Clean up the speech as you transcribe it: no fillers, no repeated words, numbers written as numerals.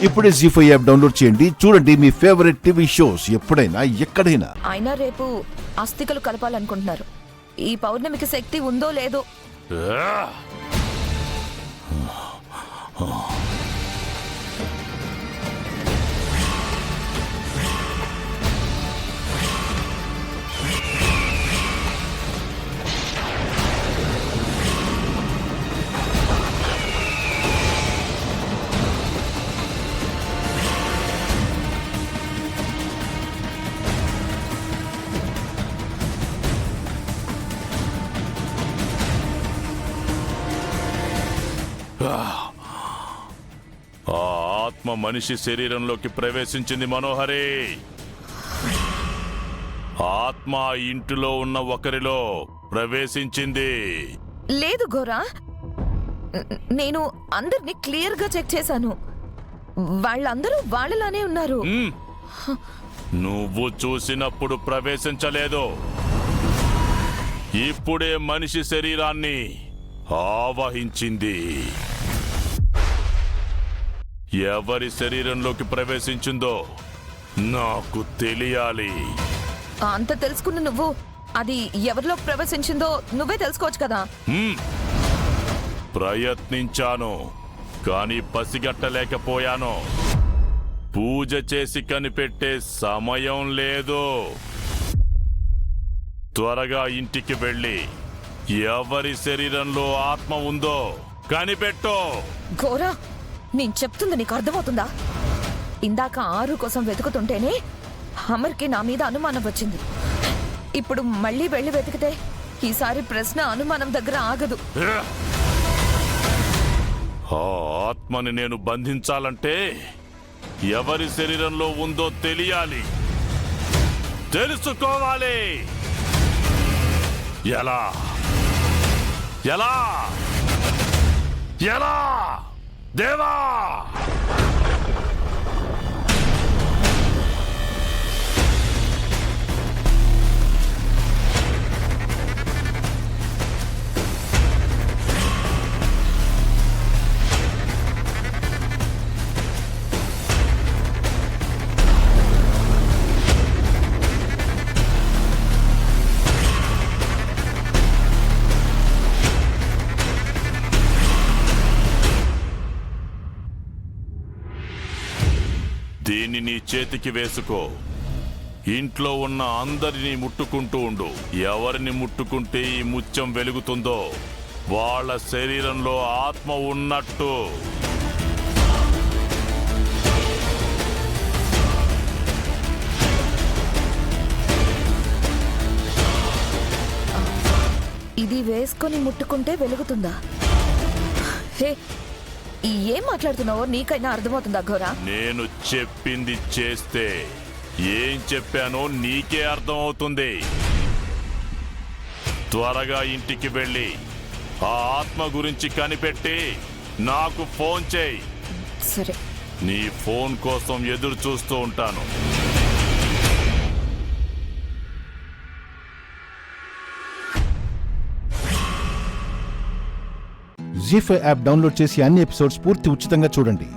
ఇప్పుడే జీ5 app download చేయండి. చూడండి మీ ఫేవరెట్ టీవీ షోస్ ఎప్పుడైనా ఎక్కడైనా. అయినా రేపు అస్థికలు కలపాలనుకుంటున్నారు. ఈ పౌర్ణమికి శక్తి ఉందో లేదో. ఆ ఆత్మ మనిషి శరీరంలోకి ప్రవేశించింది మనోహరి. ఆత్మ ఇంటిలో ఉన్న ఒకరిలో ప్రవేశించింది. లేదు గోరా, నేను అందరినీ క్లియర్ గా చెక్ చేశాను. వాళ్ళందరూ వాళ్ళలానే ఉన్నారు. నువ్వు చూసినప్పుడు ప్రవేశించలేదు. ఇప్పుడే మనిషి శరీరాన్ని ఆవహించింది. ఎవరి శరీరంలోకి ప్రవేశించిందో నాకు తెలియాలి. అంత తెలుసుకున్న నువ్వు అది ఎవరిలో ప్రవేశించిందో నువ్వే తెలుసుకోవచ్చు కదా. ప్రయత్నించాను, కానీ పసిగట్టలేకపోయాను. పూజ చేసి కనిపెట్టే సమయం లేదు. త్వరగా ఇంటికి వెళ్ళి ఎవరి శరీరంలో ఆత్మ ఉందో కనిపెట్టు. గోరా, నేను చెప్తుంది నీకు అర్థమవుతుందా? ఇందాక ఆరు కోసం వెతుకుతుంటేనే అమర్కి నా మీద అనుమానం వచ్చింది. ఇప్పుడు మళ్ళీ వెళ్ళి వెతికితే ఈసారి ప్రశ్న అనుమానం దగ్గర ఆగదు. ఆ ఆత్మని నేను బంధించాలంటే ఎవరి శరీరంలో ఉందో తెలియాలి, తెలుసుకోవాలి. ఎలా ఎలా ఎలా దేవా! దీన్ని నీ చేతికి వేసుకో. ఇంట్లో ఉన్న అందరినీ ముట్టుకుంటూ ఉండు. ఎవరిని ముట్టుకుంటే ఈ ముత్యం వెలుగుతుందో వాళ్ళ శరీరంలో ఆత్మ ఉన్నట్టు. ఇది వేసుకొని ముట్టుకుంటే వెలుగుతుందా? హే, ఏం మాట్లాడుతున్నావో నీకైనా అర్థమవుతుందా ఘోరా? నేను చెప్పింది చేస్తే ఏం చెప్పానో నీకే అర్థమవుతుంది. త్వరగా ఇంటికి వెళ్ళి ఆ ఆత్మ గురించి కనిపెట్టి నాకు ఫోన్ చేయి. సరే. నీ ఫోన్ కోసం ఎదురు చూస్తూ ఉంటాను. జీ5 యాప్ డౌన్లోడ్ చేసి అన్ని ఎపిసోడ్స్ పూర్తి ఉచితంగా చూడండి.